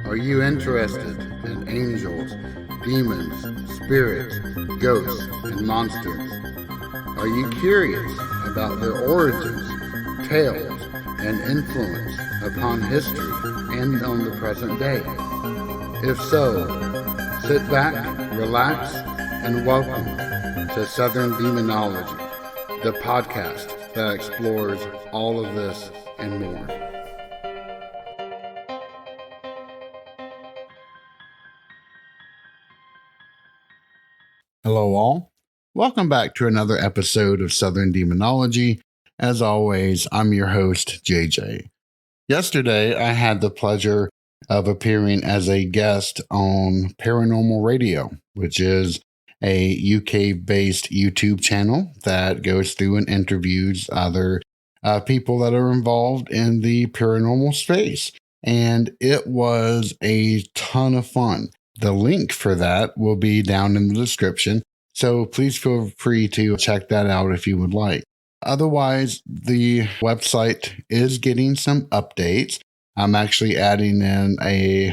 Are you interested in angels, demons, spirits, ghosts, and monsters? Are you curious about their origins, tales, and influence upon history and on the present day? If so, sit back, relax, and welcome to Southern Demonology, the podcast that explores all of this and more. Hello, all. Welcome back to another episode of Southern Demonology. As always, I'm your host, JJ. Yesterday, I had the pleasure of appearing as a guest on Paranormal Radio, which is a UK-based YouTube channel that goes through and interviews other people that are involved in the paranormal space. And it was a ton of fun. The link for that will be down in the description, so please feel free to check that out if you would like. Otherwise, the website is getting some updates. I'm actually adding in a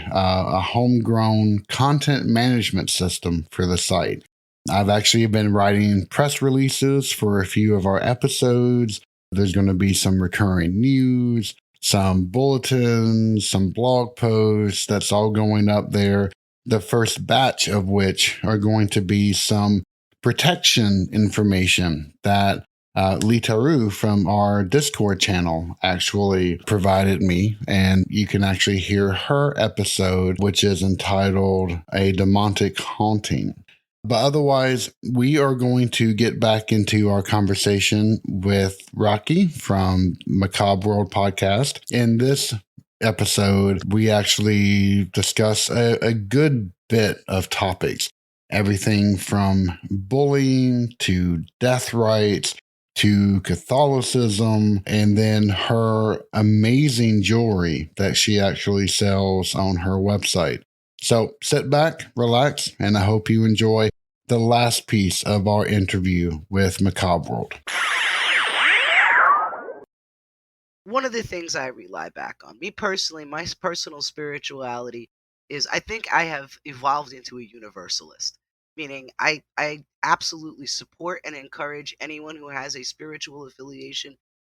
homegrown content management system for the site. I've actually been writing press releases for a few of our episodes. There's going to be some recurring news, some bulletins, some blog posts. That's all going up there. The first batch of which are going to be some protection information that Litaru from our Discord channel actually provided me, and you can actually hear her episode, which is entitled A Demonic Haunting. But otherwise, we are going to get back into our conversation with Rocky from Macabre World podcast. In this episode, we actually discuss a good bit of topics. Everything from bullying to death rites to Catholicism, and then her amazing jewelry that she actually sells on her website. So sit back, relax, and I hope you enjoy the last piece of our interview with Macabre World. One of the things I rely back on, me personally, my personal spirituality is I think I have evolved into a universalist, meaning I absolutely support and encourage anyone who has a spiritual affiliation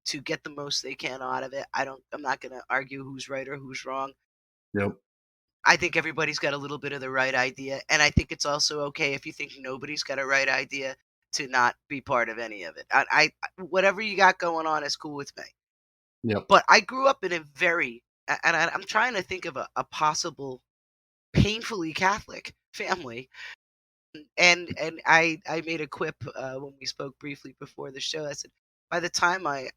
to get the most they can out of it. I'm not going to argue who's right or who's wrong. Yep. I think everybody's got a little bit of the right idea, and I think it's also okay if you think nobody's got a right idea to not be part of any of it. Whatever you got going on is cool with me. Yep. But I grew up in a I'm trying to think of a possible painfully Catholic family. And I made a quip when we spoke briefly before the show. I said, by the time I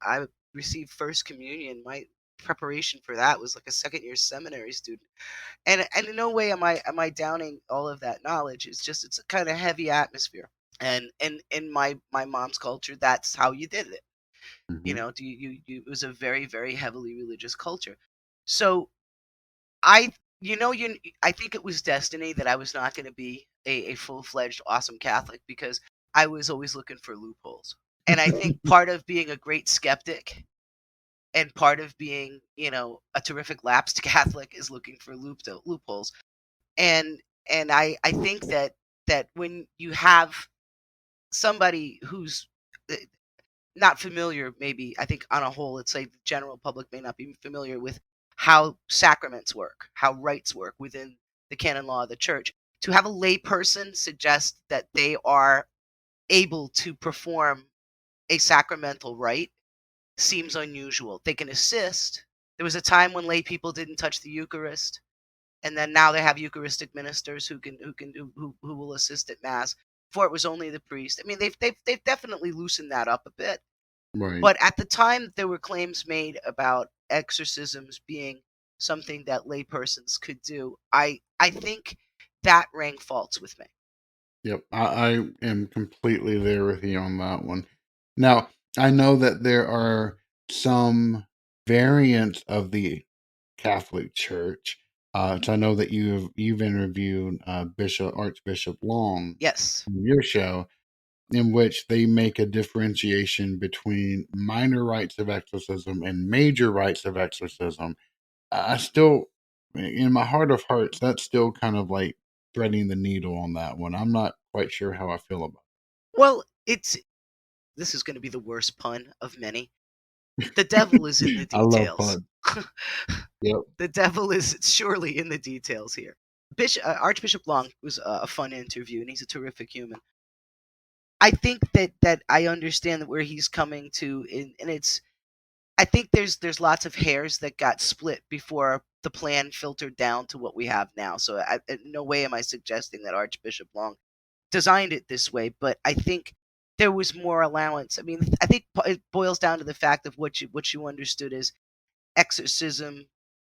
received First Communion, my preparation for that was like a second year seminary student. And in no way am I downing all of that knowledge. It's just it's a kind of heavy atmosphere. And in my mom's culture, that's how you did it. You know, it was a very, very heavily religious culture. So I, I think it was destiny that I was not going to be a full-fledged awesome Catholic because I was always looking for loopholes. And I think part of being a great skeptic and part of being, a terrific lapsed Catholic is looking for loopholes. And I think that when you have somebody who's not familiar, maybe I think on a whole, let's say the general public may not be familiar with how sacraments work, how rites work within the canon law of the church. To have a layperson suggest that they are able to perform a sacramental rite seems unusual. They can assist. There was a time when lay people didn't touch the Eucharist, and then now they have Eucharistic ministers who will assist at mass. Before it was only the priest. I mean, they've definitely loosened that up a bit. Right. But at the time, there were claims made about exorcisms being something that laypersons could do. I think that rang false with me. Yep, I am completely there with you on that one. Now, I know that there are some variants of the Catholic Church. So I know that you've interviewed Archbishop Long Yes. on your show, in which they make a differentiation between minor rites of exorcism and major rites of exorcism. I still in my heart of hearts, that's still kind of like threading the needle on that one. I'm not quite sure how I feel about Well, this is going to be the worst pun of many. The devil is in the it. I love details. puns. Yep. The devil is surely in the details here. Archbishop Long was a fun interview, and he's a terrific human. I think that I understand where he's coming to, and it's. I think there's lots of hairs that got split before the plan filtered down to what we have now. So in no way am I suggesting that Archbishop Long designed it this way, but I think there was more allowance. I mean, I think it boils down to the fact of what you understood as exorcism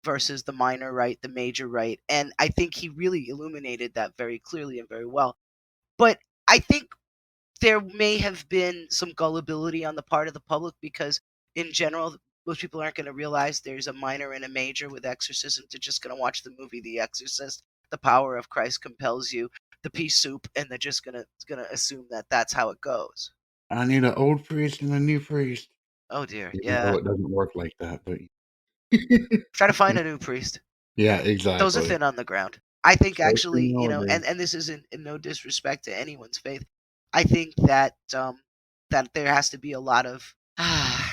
versus the minor rite, the major rite, and I think he really illuminated that very clearly and very well. But I think there may have been some gullibility on the part of the public because, in general, most people aren't going to realize there's a minor and a major with exorcism. They're just going to watch the movie The Exorcist. The power of Christ compels you. The pea soup, and they're just gonna assume that that's how it goes. I need an old priest and a new priest. Oh dear, Even though yeah. it doesn't work like that, but Try to find a new priest. yeah, Those are exactly. thin on the ground. I think Especially actually, nowadays. and this isn't in no disrespect to anyone's faith. I think that there has to be a lot of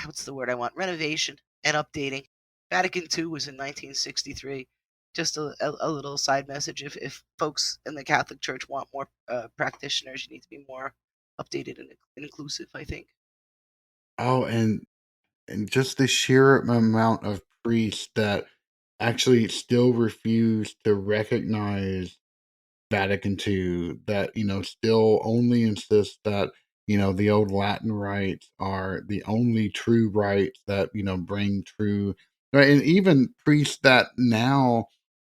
what's the word I want? Renovation and updating. Vatican II was in 1963. Just a little side message. If folks in the Catholic Church want more practitioners, you need to be more updated and inclusive, I think. Oh, and just the sheer amount of priests that actually still refuse to recognize Vatican II, that still only insist that the old Latin rites are the only true rites that bring true, right? And even priests that now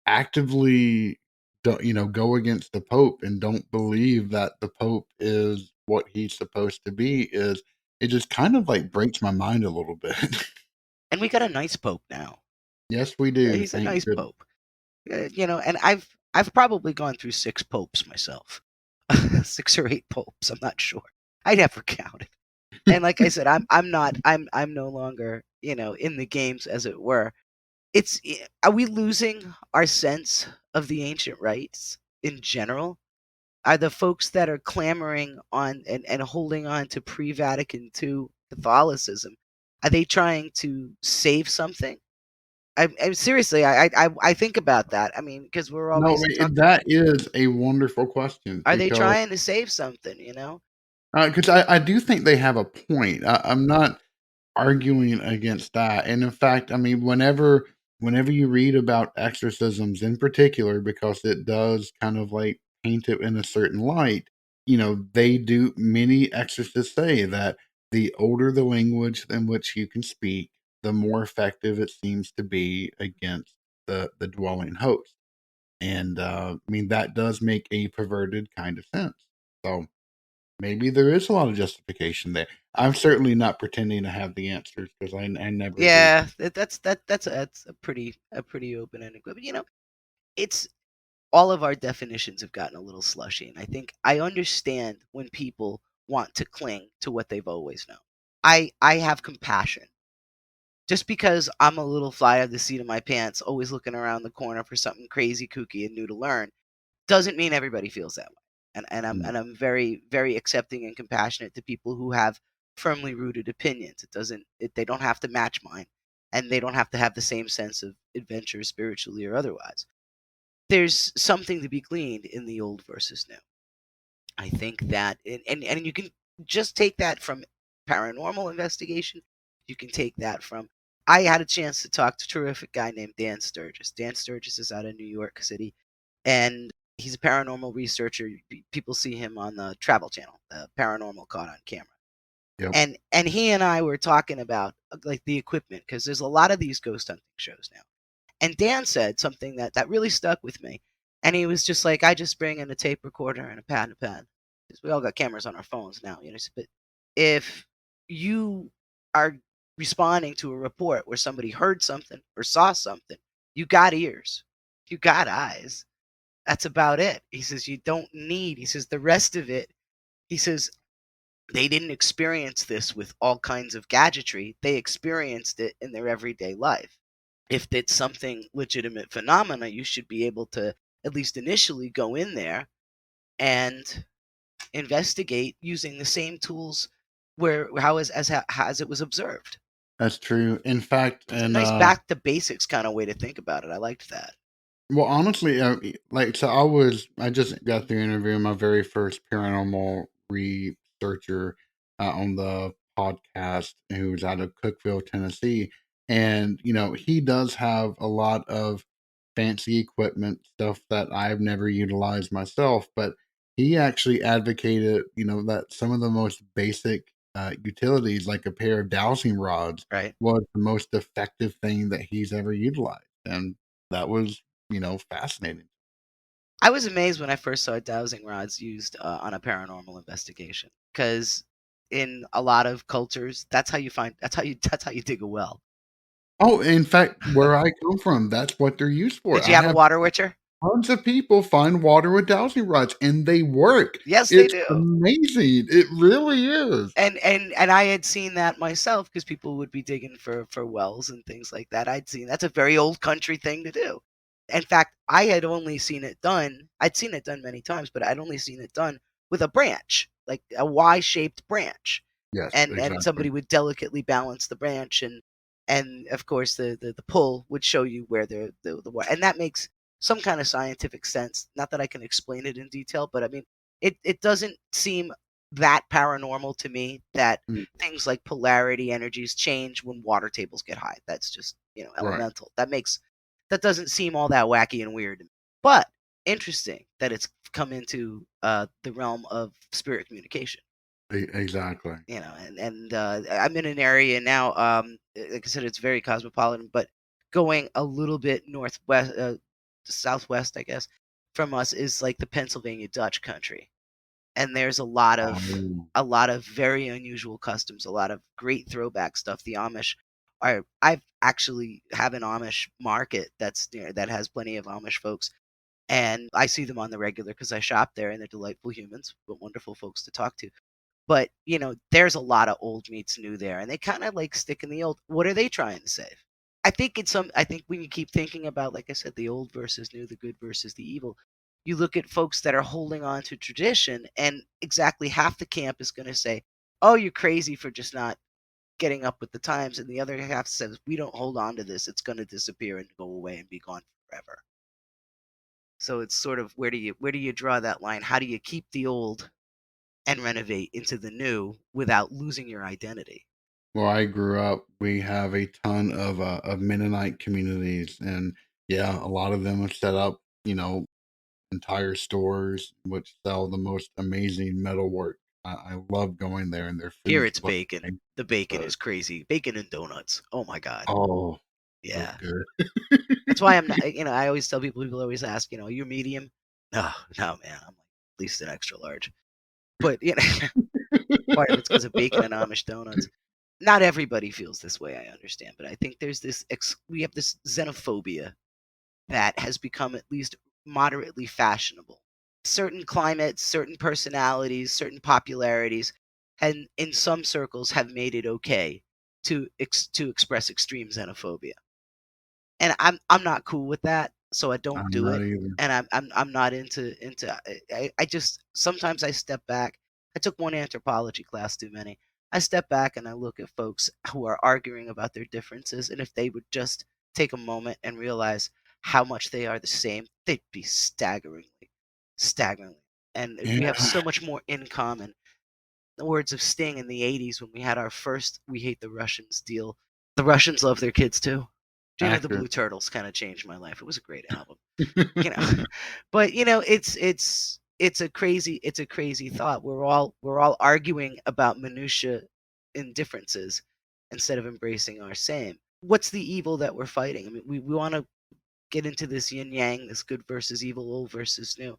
actively don't go against the Pope and don't believe that the Pope is what he's supposed to be, is it just kind of like breaks my mind a little bit. And we got a nice pope now. Yes, we do. He's a Thank nice goodness. pope. And I've probably gone through 6 popes myself, 6 or 8 popes. I'm not sure. I never counted. And like I said, I'm no longer in the games as it were. Are we losing our sense of the ancient rites in general? Are the folks that are clamoring on and holding on to pre-Vatican II Catholicism, are they trying to save something? I'm seriously, I think about that. I mean, because we're No, always talking. that is a wonderful question Are they because trying to save something? You know? I do think they have a point. I'm not arguing against that. And in fact, I mean, whenever you read about exorcisms in particular, because it does kind of like paint it in a certain light, they do many exorcists say that the older the language in which you can speak, the more effective it seems to be against the dwelling host. And I mean that does make a perverted kind of sense. So maybe there is a lot of justification there. I'm certainly not pretending to have the answers because I never do. Yeah, that's a pretty open ended. But it's all of our definitions have gotten a little slushy, and I think I understand when people want to cling to what they've always known. I have compassion. Just because I'm a little fly of the seat of my pants, always looking around the corner for something crazy, kooky, and new to learn, doesn't mean everybody feels that way. And I'm very very accepting and compassionate to people who have firmly rooted opinions. They don't have to match mine, and they don't have to have the same sense of adventure spiritually or otherwise. There's something to be gleaned in the old versus new. I think that, and you can just take that from paranormal investigation. You can take that from. I had a chance to talk to a terrific guy named Dan Sturgis. Dan Sturgis is out of New York City, and he's a paranormal researcher. People see him on the Travel Channel, Paranormal Caught on Camera. Yep. And he and I were talking about like the equipment because there's a lot of these ghost hunting shows now. And Dan said something that really stuck with me. And he was just like, I just bring in a tape recorder and a pad and a pen. Because we all got cameras on our phones now, But if you are responding to a report where somebody heard something or saw something, you got ears, you got eyes. That's about it. He says, you don't need, he says, the rest of it, he says, they didn't experience this with all kinds of gadgetry. They experienced it in their everyday life. if it's something legitimate phenomena, you should be able to at least initially go in there and investigate using the same tools where how as it was observed. That's true. In fact, It's a and nice back to basics kind of way to think about it. I liked that. well, honestly, like, so I just got through interviewing my very first paranormal researcher on the podcast, who's out of Cookeville, Tennessee. And, he does have a lot of fancy equipment, stuff that I've never utilized myself, but he actually advocated, that some of the most basic utilities, like a pair of dowsing rods, Right. was the most effective thing that he's ever utilized. And that was fascinating. I was amazed when I first saw dowsing rods used on a paranormal investigation because in a lot of cultures, that's how you dig a well. Oh, in fact, where I come from, that's what they're used for. Did you I have a have water witcher? tons of people find water with dowsing rods, and they work. Yes, they It's do. amazing. It really is. And I had seen that myself because people would be digging for wells and things like that. I'd seen that's a very old country thing to do. In fact, I had only seen it done. I'd seen it done many times, but I'd only seen it done with a branch, like a Y-shaped branch, Yes, and exactly. somebody would delicately balance the branch, and of course the pull would show you where and that makes some kind of scientific sense. Not that I can explain it in detail, but I mean it doesn't seem that paranormal to me that Mm, things like polarity energies change when water tables get high. That's just, right. elemental. That doesn't seem all that wacky and weird to me. But interesting that it's come into the realm of spirit communication. Exactly. And I'm in an area now. Like I said, it's very cosmopolitan, but going a little bit northwest, southwest, I guess, from us is like the Pennsylvania Dutch country, and there's Oh, a lot of very unusual customs, a lot of great throwback stuff. The Amish are I've actually have an Amish market that has plenty of Amish folks, and I see them on the regular because I shop there, and they're delightful humans, but wonderful folks to talk to. But there's a lot of old meets new there, and they kind of like stick in the old. What are they trying to save? I think when you keep thinking about, like I said, the old versus new, the good versus the evil, you look at folks that are holding on to tradition, and exactly half the camp is going to say, "Oh, you're crazy for just not getting up with the times," and the other half says, "We don't hold on to this; it's going to disappear and go away and be gone forever." So it's sort of where do you draw that line? How do you keep the old and renovate into the new without losing your identity? where I grew up, we have a ton of Mennonite communities, and yeah, a lot of them have set up, entire stores which sell the most amazing metalwork. I love going there, and their Here food's it's what bacon. makes The it bacon good. is crazy. Bacon and donuts. Oh my god. Oh, so Yeah. good. That's why I'm not. I always tell people always ask, are you medium? No, no, man. I'm like at least an extra large. But part of it's because of bacon and Amish donuts. Not everybody feels this way. I understand, but I think there's we have this xenophobia that has become at least moderately fashionable. Certain climates, certain personalities, certain popularities, and in some circles have made it okay to express extreme xenophobia. And I'm not cool with that, so I don't I'm do not it. either. And I'm not into I just sometimes I step back. I took one anthropology class too many. I step back and I look at folks who are arguing about their differences, and if they would just take a moment and realize how much they are the same, they'd be staggeringly. And we have Yeah, so much more in common. The words of Sting in the 80s when we had our first We Hate the Russians deal. The Russians love their kids too. Jane of the accurate. Blue Turtles kind of changed my life. It was a great album, you know. But it's a crazy thought. We're all arguing about minutia and differences instead of embracing our same. What's the evil that we're fighting? I mean, we want to get into this yin yang, this good versus evil, old versus new.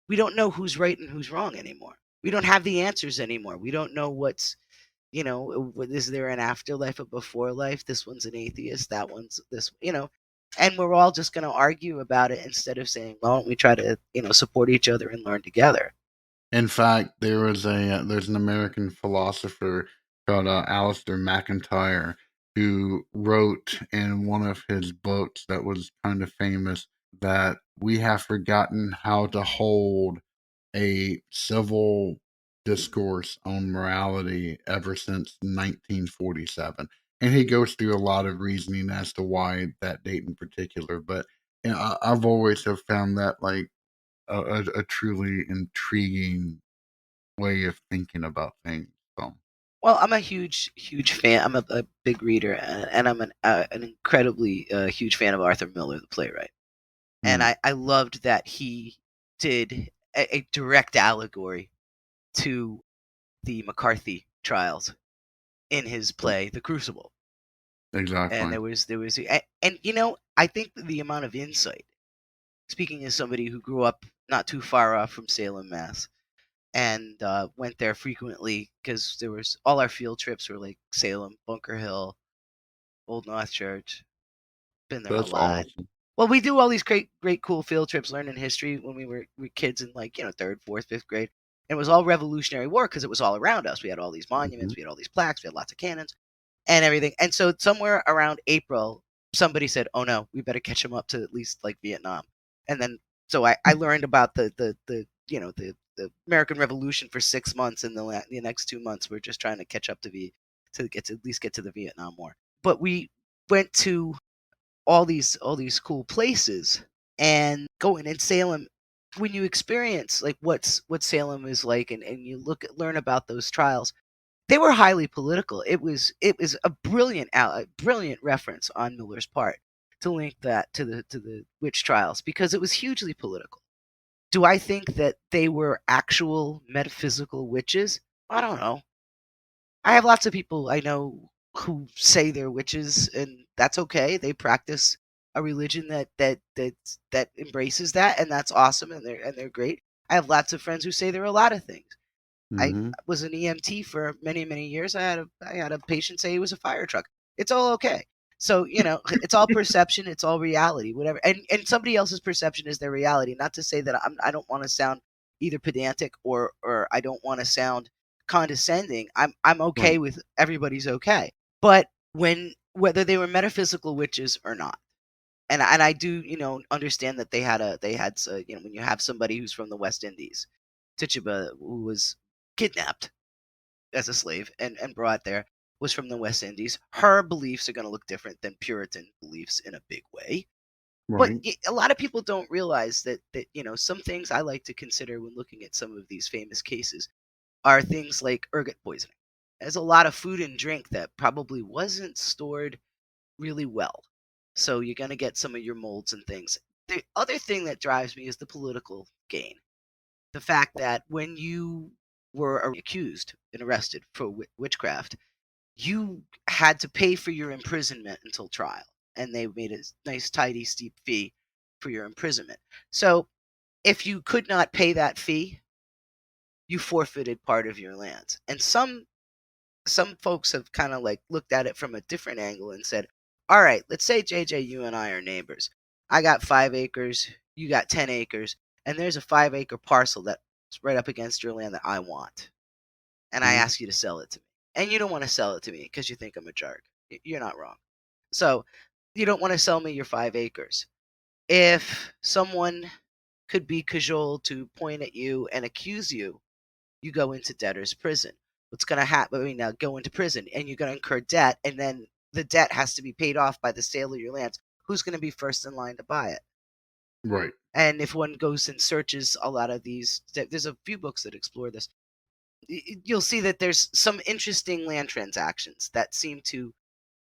We don't know who's right and who's wrong anymore. We don't have the answers anymore. We don't know is there an afterlife, a before life? This one's an atheist, that one's and we're all just going to argue about it instead of saying, well, why don't we try to, support each other and learn together? In fact, there's an American philosopher called Alistair McIntyre, who wrote in one of his books that was kind of famous that we have forgotten how to hold a civil discourse on morality ever since 1947. And he goes through a lot of reasoning as to why that date in particular. But I've always have found that like a truly intriguing way of thinking about things. So, Well, I'm a huge fan. I'm a big reader, and I'm an incredibly huge fan of Arthur Miller, the playwright. And mm, I loved that he did a direct allegory to the McCarthy trials in his play, The Crucible. And exactly. there was, and I think the amount of insight. Speaking as somebody who grew up not too far off from Salem, Mass, and went there frequently because there was all our field trips were like Salem, Bunker Hill, Old North Church. Been there a That's lot. awesome. Well, we do all these great, cool field trips, learning history when we kids in like third, fourth, fifth grade. And it was all Revolutionary War because it was all around us. We had all these Hmm. monuments, we had all these plaques, we had lots of cannons and everything. And so somewhere around April, somebody said, "Oh no, we better catch them up to at least like Vietnam." And then so I learned about the American Revolution for 6 months, and the next 2 months we're just trying to catch up to get to at least get to the Vietnam War. But we went to all these cool places and going in Salem. When you experience like what Salem is like, and you learn about those trials, they were highly political. It was a brilliant reference on Miller's part to link that to the witch trials because it was hugely political. Do I think that they were actual metaphysical witches? I don't know. I have lots of people I know who say they're witches, and that's okay. They practice a religion that embraces that, and that's awesome, and they're great. I have lots of friends who say they're a lot of things. I Hmm. was an EMT for many years. I had a patient say he was a fire truck. It's all okay. So it's all perception. It's all reality. Whatever. And somebody else's perception is their reality. Not to say that I don't want to sound either pedantic or I don't want to sound condescending. I'm okay Right. with everybody's okay. But whether they were metaphysical witches or not, and I do understand that they had when you have somebody who's from the West Indies, Tituba, who was kidnapped as a slave and brought there, was from the West Indies. Her beliefs are going to look different than Puritan beliefs in a big way. But Right. a lot of people don't realize that some things I like to consider when looking at some of these famous cases are things like ergot poisoning. There's a lot of food and drink that probably wasn't stored really well. So you're going to get some of your molds and things. The other thing that drives me is the political gain. The fact that when you were accused and arrested for witchcraft, you had to pay for your imprisonment until trial. And they made a nice, tidy, steep fee for your imprisonment. So if you could not pay that fee, you forfeited part of your lands. And some folks have kind of like looked at it from a different angle and said, all right, let's say JJ, you and I are neighbors. I got 5 acres, you got 10 acres, and there's a 5 acre parcel that's right up against your land that I want. And I Hmm. ask you to sell it to me. And you don't want to sell it to me because you think I'm a jerk. You're not wrong. So you don't want to sell me your 5 acres. If someone could be cajoled to point at you and accuse you, you go into debtor's prison. What's going to happen? I mean, now go into prison and you're going to incur debt, and then the debt has to be paid off by the sale of your lands. Who's going to be first in line to buy it? Right. And if one goes and searches a lot of these, there's a few books that explore this. You'll see that there's some interesting land transactions that seem to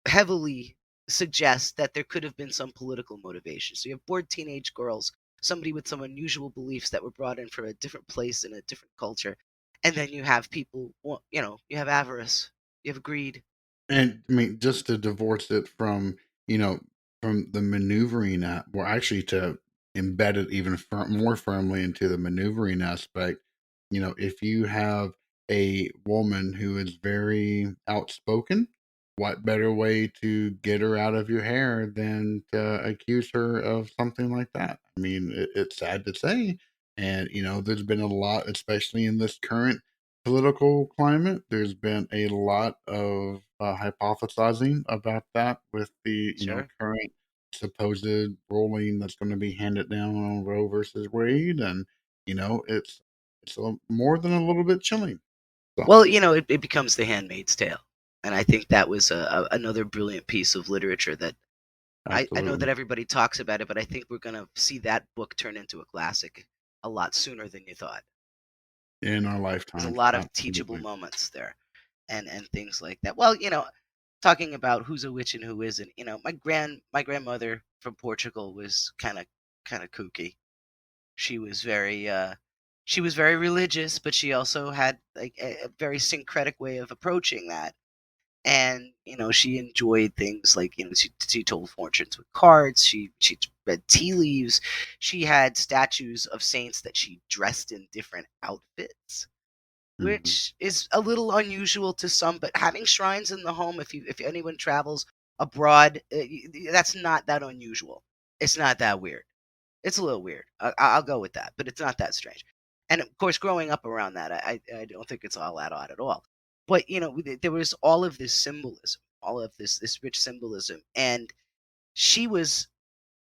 heavily suggest that there could have been some political motivation. So you have bored teenage girls, somebody with some unusual beliefs that were brought in from a different place in a different culture, and then you have people. Well, you have avarice, you have greed. And I mean, just to divorce it from, you know, from the maneuvering well, actually to embed it even more firmly into the maneuvering aspect, if you have a woman who is very outspoken, what better way to get her out of your hair than to accuse her of something like that? I mean, it's sad to say. And, there's been a lot, especially in this current political climate, there's been a lot of hypothesizing about that with the Sure. current supposed ruling that's going to be handed down on Roe versus Wade, and it's more than a little bit chilling. So Well, it becomes The Handmaid's Tale, and I think that was another brilliant piece of literature that I know that absolutely, everybody talks about it, but I think we're gonna see that book turn into a classic a lot sooner than you thought. in our There's a lifetimes, lot of teachable absolutely. moments there, and things like that. Well, talking about who's a witch and who isn't. My grandmother from Portugal was kind of kooky. She was very religious, but she also had like a very syncretic way of approaching that. And she enjoyed things like she told fortunes with cards. She read tea leaves. She had statues of saints that she dressed in different outfits, Hmm. which is a little unusual to some. But having shrines in the home, if anyone travels abroad, that's not that unusual. It's not that weird. It's a little weird. I'll go with that, but it's not that strange. And of course, growing up around that, I don't think it's all that odd at all. But there was all of this symbolism, all of this rich symbolism, and she was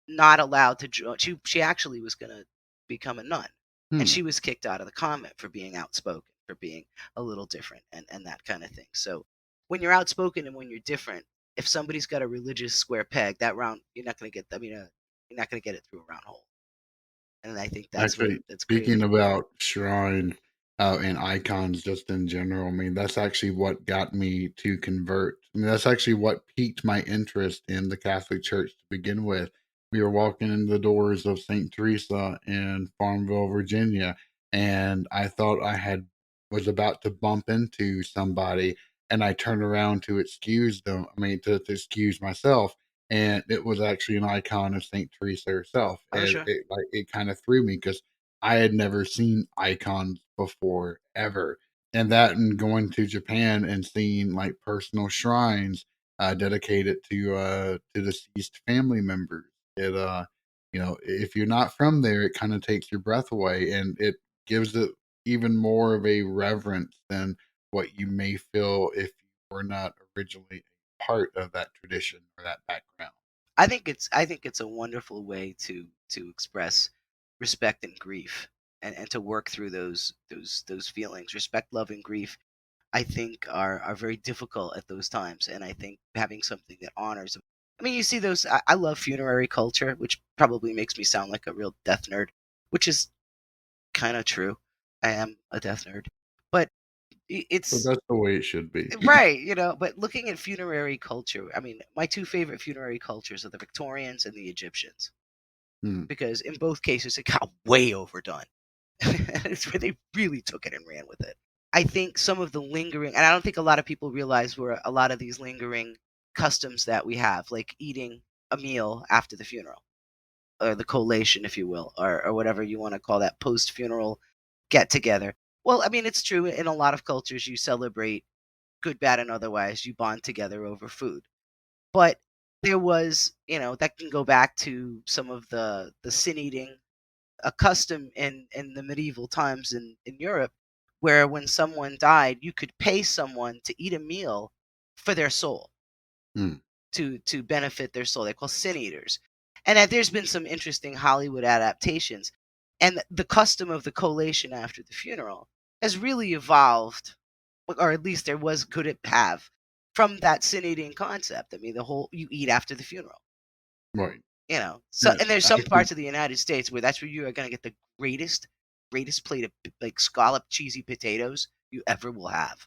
not allowed to join. She actually was going to become a nun, and Hmm. she was kicked out of the convent for being outspoken, for being a little different, and that kind of thing. So when you're outspoken and when you're different, if somebody's got a religious square peg, that round you're not going to get. I mean, you're not going to get it through a round hole. And I think Actually, that's speaking crazy. about shrine and icons just in general, I mean, that's actually what got me to convert. I mean, that's actually what piqued my interest in the Catholic Church to begin with. We were walking in the doors of St. Teresa in Farmville, Virginia, and I thought I had was about to bump into somebody, and I turned around to excuse them. I mean, to excuse myself, and it was actually an icon of Saint Teresa herself, Oh, and sure. it kind of threw me because I had never seen icons before ever, and that and going to Japan and seeing like personal shrines dedicated to deceased family members. If you're not from there, it kind of takes your breath away, and it gives it even more of a reverence than what you may feel if you were not originally a part of that tradition or that background. I think it's a wonderful way to express respect and grief, and to work through those feelings. Respect, love, and grief, I think, are very difficult at those times. And I think having something that honors them. I mean, you see those. I love funerary culture, which probably makes me sound like a real death nerd, which is kind of true. I am a death nerd, but But it's that's the way it should be. right, but looking at funerary culture, I mean, my two favorite funerary cultures are the Victorians and the Egyptians, Hmm. because in both cases it got way overdone. It's where they really took it and ran with it. I think some of the lingering, and I don't think a lot of people realize where a lot of these lingering customs that we have, like eating a meal after the funeral, or the collation, if you will, or whatever you want to call that post funeral get together. Well, I mean, it's true in a lot of cultures you celebrate good, bad, and otherwise, you bond together over food. But there was, that can go back to some of the sin eating, a custom in the medieval times in Europe, where when someone died, you could pay someone to eat a meal for their soul, Hmm. to benefit their soul. They're called sin eaters, and that there's been some interesting Hollywood adaptations, and the custom of the collation after the funeral has really evolved, or at least there was could it have, from that sin eating concept. I mean, the whole you eat after the funeral. Right. So Yes, and there's I some think parts of the United States where that's where you are going to get the greatest plate of like scalloped cheesy potatoes you ever will have.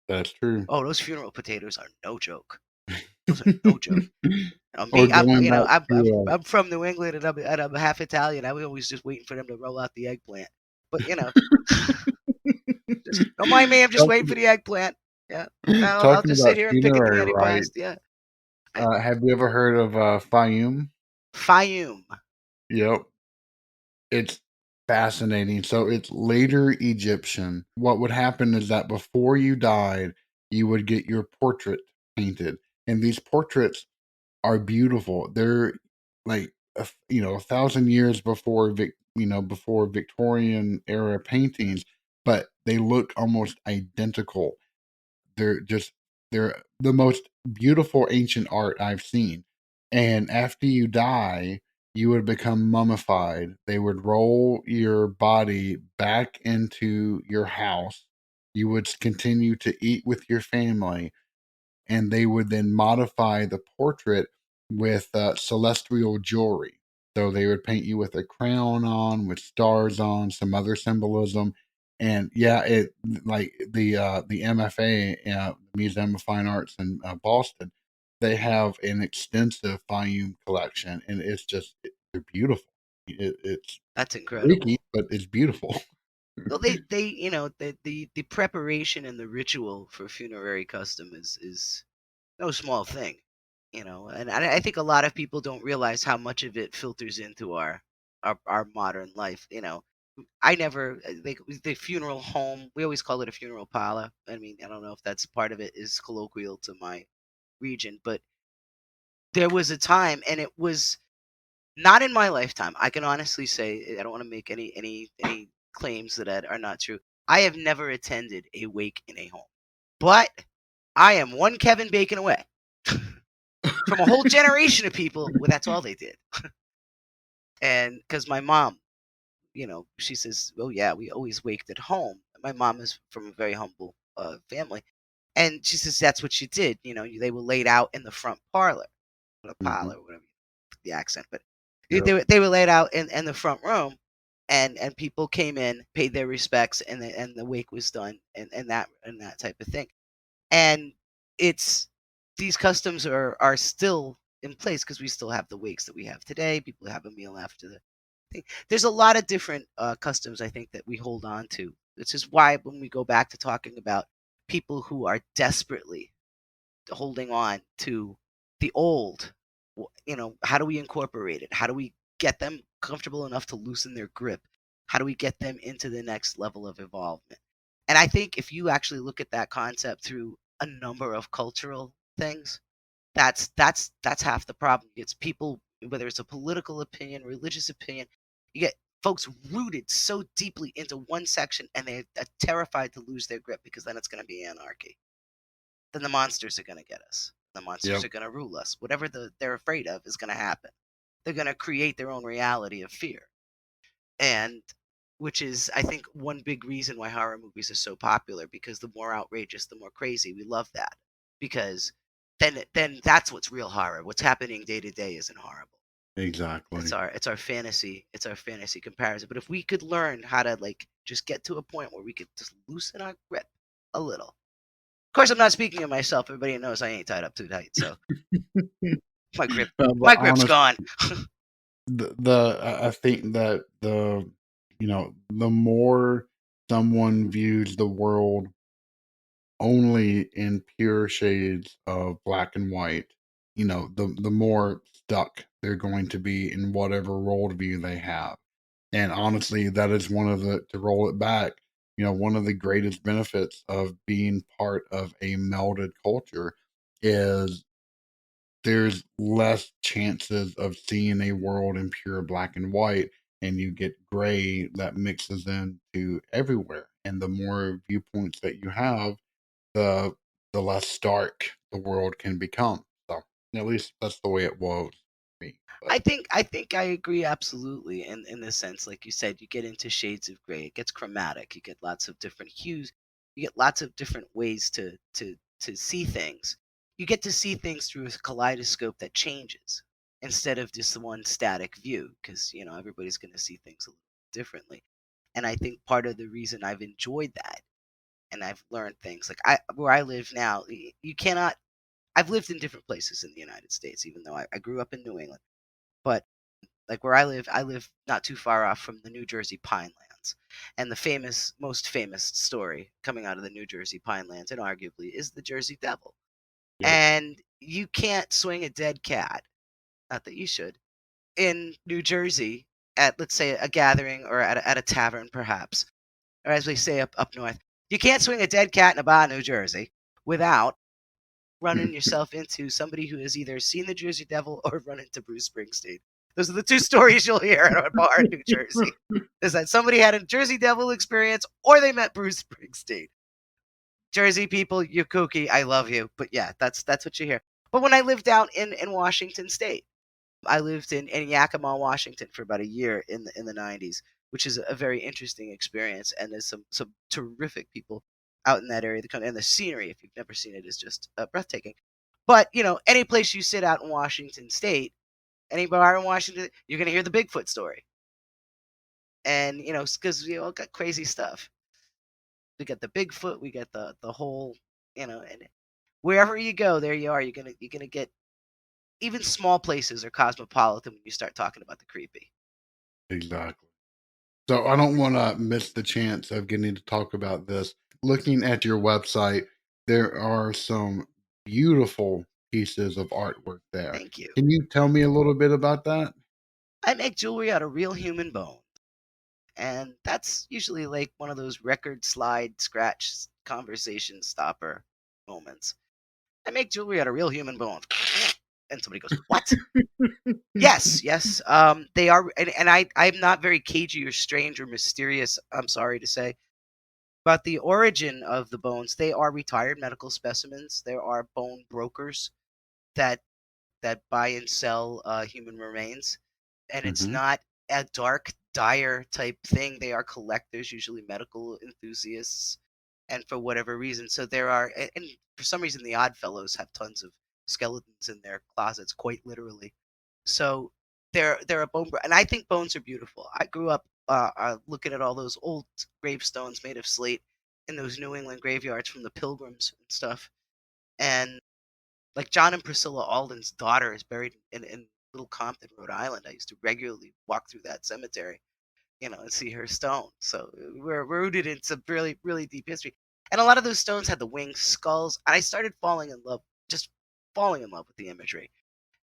that's true. Oh, those funeral potatoes are no joke. Those are no joke. Or Me, I'm going you know back I'm I'm, to I'm from New England, and I'm half Italian. I was always just waiting for them to roll out the eggplant. But just don't mind me. I'm just waiting for talking, the eggplant. Yeah, I'll talking just sit about here and pick at the funerary antipast. rites. Yeah. I, Have you ever heard of Fayum? Fayum. Yep. It's fascinating. So it's later Egyptian. What would happen is that before you died, you would get your portrait painted. And these portraits are beautiful. They're like, 1,000 years before before Victorian era paintings. but they look almost identical. They're just they're the most beautiful ancient art I've seen. And after you die, you would become mummified. They would roll your body back into your house. You would continue to eat with your family, and they would then modify the portrait with celestial jewelry. So they would paint you with a crown on, with stars on, some other symbolism, and yeah, it like the MFA, Museum of Fine Arts in Boston. They have an extensive Fayum collection, and they're beautiful. It's That's freaky, incredible. but it's beautiful. Well, they the preparation and the ritual for funerary custom is no small thing, and I think a lot of people don't realize how much of it filters into our modern life. I never the funeral home. We always call it a funeral parlor. I mean, I don't know if that's part of it is colloquial to my region, but there was a time, and it was not in my lifetime. I can honestly say I don't want to make any claims that are not true. I have never attended a wake in a home, but I am one Kevin Bacon away from a whole generation of people where that's all they did. And because my mom, she says, "Oh yeah, we always waked at home." My mom is from a very humble family, and she says that's what she did. They were laid out in the front parlor, or the Mhm. parlor, whatever the accent, but Yep. they were laid out in the front room, and people came in, paid their respects, and the wake was done, and that type of thing. And it's these customs are still in place because we still have the wakes that we have today. People have a meal after the thing. There's a lot of different customs I think that we hold on to. This is why when we go back to talking about people who are desperately holding on to the old, how do we incorporate it? How do we get them comfortable enough to loosen their grip? How do we get them into the next level of involvement? And I think if you actually look at that concept through a number of cultural things, that's half the problem. It's people, whether it's a political opinion, religious opinion, you get folks rooted so deeply into one section, and they're terrified to lose their grip because then it's going to be anarchy. Then the monsters are going to get us. The monsters Yep. are going to rule us. Whatever they're afraid of is going to happen. They're going to create their own reality of fear. And which is, I think, one big reason why horror movies are so popular, because the more outrageous, the more crazy. We love that because then that's what's real horror. What's happening day to day isn't horrible. It's Exactly. our fantasy comparison. But if we could learn how to like just get to a point where we could just loosen our grip a little. Of course, I'm not speaking of myself. Everybody knows I ain't tied up too tight, so my grip, But my grip's honest, gone. I think that the more someone views the world only in pure shades of black and white, the more stuck they're going to be in whatever worldview they have. And honestly, that is one of the to roll it back. One of the greatest benefits of being part of a melded culture is there's less chances of seeing a world in pure black and white, and you get gray that mixes into everywhere. And the more viewpoints that you have, the the less stark the world can become. So at least that's the way it was for me. But I think I agree absolutely in this sense. Like you said, you get into shades of gray. It gets chromatic. You get lots of different hues. You get lots of different ways to see things. You get to see things through a kaleidoscope that changes instead of just one static view, because everybody's going to see things a little differently. And I think part of the reason I've enjoyed that and I've learned things like where I live now, you cannot. I've lived in different places in the United States, even though I grew up in New England. But like where I live not too far off from the New Jersey Pinelands. And the most famous story coming out of the New Jersey Pinelands, and arguably, is the Jersey Devil. yep. And you can't swing a dead cat, not that you should, in New Jersey at, let's say, a gathering or at a tavern, perhaps, or as we say up north. You can't swing a dead cat in a bar in New Jersey without running yourself into somebody who has either seen the Jersey Devil or run into Bruce Springsteen. Those are the two stories you'll hear at a bar in New Jersey. Is that somebody had a Jersey Devil experience or they met Bruce Springsteen. Jersey people, you're kooky. I love you. But yeah, that's what you hear. But when I lived out in Washington State, I lived in Yakima, Washington for about a year in the 90s, which is a very interesting experience. And there's some terrific people out in that area. And the scenery, if you've never seen it, is just breathtaking. But, any place you sit out in Washington State, any bar in Washington, you're going to hear the Bigfoot story. And, because we all got crazy stuff. We got the Bigfoot, we got the whole, and wherever you go, there you are. You're gonna get, even small places are cosmopolitan when you start talking about the creepy. Exactly. So I don't want to miss the chance of getting to talk about this. Looking at your website, there are some beautiful pieces of artwork there. Thank you. Can you tell me a little bit about that? I make jewelry out of real human bone. And that's usually like one of those record slide scratch conversation stopper moments. I make jewelry out of real human bone. And somebody goes, "What?" Yes. They are, and I'm not very cagey or strange or mysterious, I'm sorry to say, about the origin of the bones. They are retired medical specimens. There are bone brokers that buy and sell human remains, and it's Mm-hmm. not a dark, dire type thing. They are collectors, usually medical enthusiasts, and for whatever reason, so there are, and for some reason, the Oddfellows have tons of skeletons in their closets, quite literally. So they're a and I think bones are beautiful. I grew up looking at all those old gravestones made of slate in those New England graveyards from the Pilgrims and stuff, and like John and Priscilla Alden's daughter is buried in Little Compton, Rhode Island. I used to regularly walk through that cemetery, and see her stone. So we're rooted in some really, really deep history. And a lot of those stones had the wings, skulls. And I started just falling in love with the imagery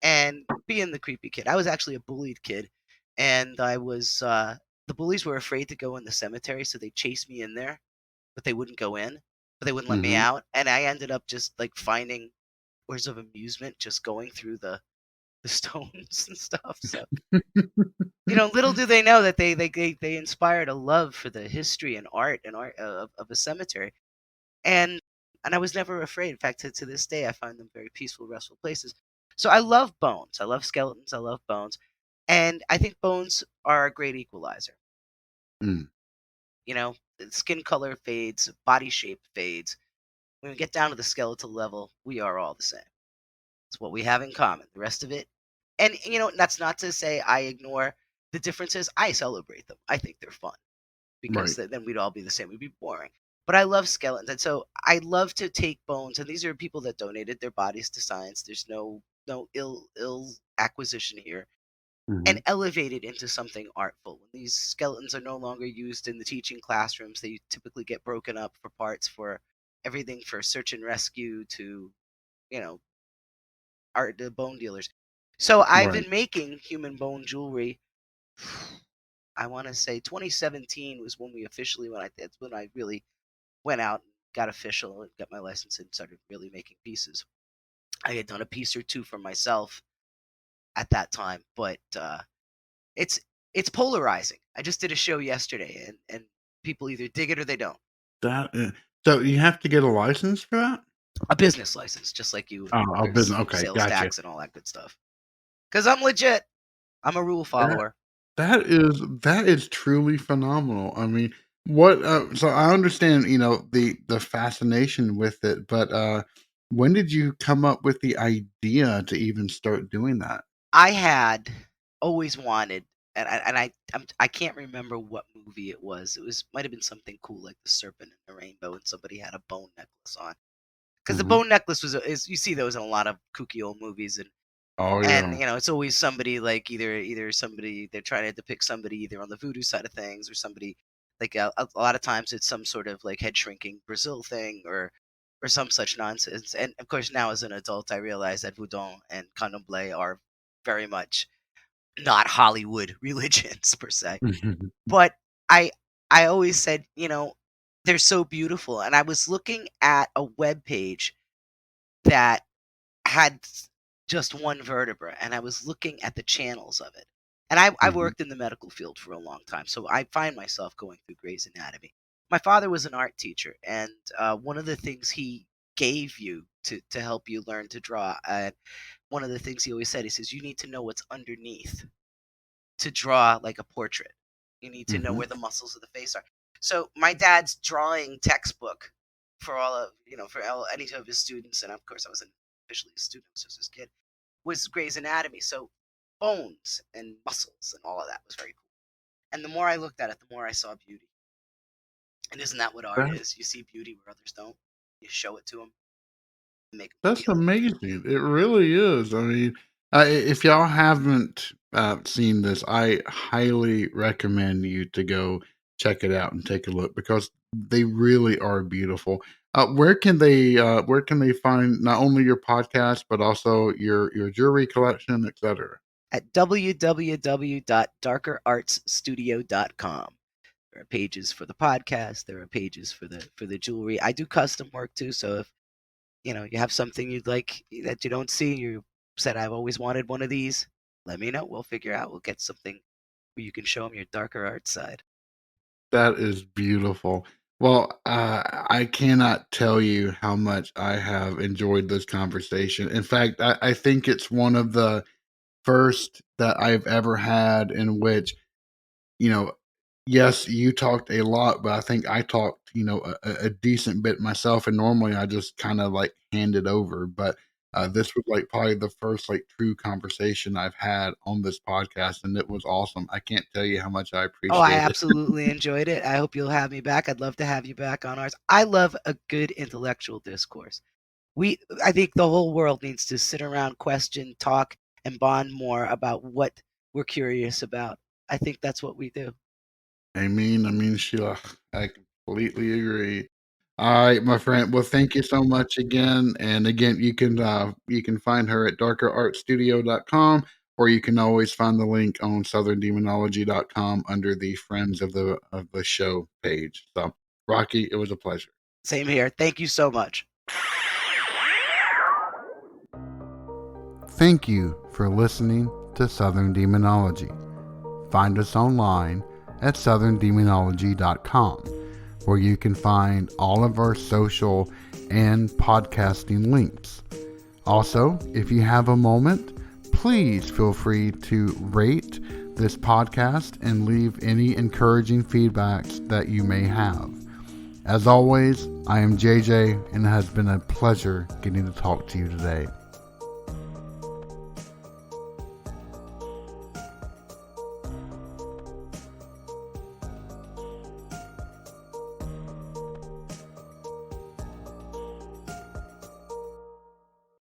and being the creepy kid. I was actually a bullied kid, and the bullies were afraid to go in the cemetery, so they chased me in there, but they wouldn't go in, but they wouldn't let me Mm-hmm. out. And I ended up just like finding words of amusement just going through the stones and stuff. So little do they know that they inspired a love for the history and art of a cemetery, and I was never afraid. In fact, to this day, I find them very peaceful, restful places. So I love bones. I love skeletons. I love bones, and I think bones are a great equalizer. Mm. Skin color fades, body shape fades. When we get down to the skeletal level, we are all the same. It's what we have in common. The rest of it, and that's not to say I ignore the differences. I celebrate them. I think they're fun because Right. then we'd all be the same. We'd be boring. But I love skeletons, and so I love to take bones. And these are people that donated their bodies to science. There's no ill acquisition here, Mm-hmm. and elevate it into something artful. When these skeletons are no longer used in the teaching classrooms, they typically get broken up for parts for everything for search and rescue to you know art the bone dealers. So I've Right. been making human bone jewelry. I want to say 2017 was that's when I really went out and got official and got my license and started really making pieces. I had done a piece or two for myself at that time, but it's it's polarizing. I just did a show yesterday, and people either dig it or they don't. That so you have to get a license for that? A business license, just like you would. Oh, a There's business. Okay, sales gotcha. tax and all that good stuff. Because I'm legit. I'm a rule That follower. that is truly phenomenal. I mean, what? So I understand, the fascination with it, but when did you come up with the idea to even start doing that? I had always wanted, I can't remember what movie it was. It was might have been something cool like the Serpent and the Rainbow, and somebody had a bone necklace on. Because the Hmm. bone necklace is you see those in a lot of kooky old movies, Oh and yeah. it's always somebody like either somebody they're trying to depict somebody either on the voodoo side of things or somebody like a lot of times it's some sort of like head shrinking Brazil thing or some such nonsense. And of course, now as an adult, I realize that voodoo and candomblé are very much not Hollywood religions per se. But I I always said, they're so beautiful. And I was looking at a web page that had just one vertebra, and I was looking at the channels of it. And I Mhm. worked in the medical field for a long time, so I find myself going through Grey's Anatomy. My father was an art teacher, and one of the things he gave you to help you learn to draw, one of the things he always said, he says, you need to know what's underneath to draw like a portrait. You need to know Mhm. where the muscles of the face are. So my dad's drawing textbook for all of any of his students, and of course I wasn't officially a student, I was just his kid, was Grey's Anatomy. So bones and muscles and all of that was very cool. And the more I looked at it, the more I saw beauty. And isn't that what art That is? You see beauty where others don't. You show it to them, make them that's feel it. amazing. It really is. I mean, if y'all haven't seen this, I highly recommend you to go check it out and take a look because they really are beautiful. Where can they find not only your podcast but also your jewelry collection, etc.? At www.darkerartsstudio.com. There are pages for the podcast. There are pages for the jewelry. I do custom work too. So if you have something you'd like that you don't see, you said I've always wanted one of these. Let me know. We'll figure out. We'll get something where you can show them your darker art side. That is beautiful. Well, I cannot tell you how much I have enjoyed this conversation. In fact, I think it's one of the first that I've ever had in which, you know, yes, you talked a lot, but I think I talked, a decent bit myself. And normally I just kind of like hand it over. But this was like probably the first like true conversation I've had on this podcast, and it was awesome. I can't tell you how much I Oh, I appreciate it. absolutely enjoyed it. I hope you'll have me back. I'd love to have you back on ours. I love a good intellectual discourse. I think the whole world needs to sit around, question, talk, and bond more about what we're curious about. I think that's what we do. Sheila, I completely agree. All right, my friend. Well, thank you so much again. And again, you can find her at darkerartstudio.com, or you can always find the link on southerndemonology.com under the Friends of the Show page. So, Rocky, it was a pleasure. Same here. Thank you so much. Thank you for listening to Southern Demonology. Find us online at southerndemonology.com, where you can find all of our social and podcasting links. Also, if you have a moment, please feel free to rate this podcast and leave any encouraging feedbacks that you may have. As always, I am JJ, and it has been a pleasure getting to talk to you today.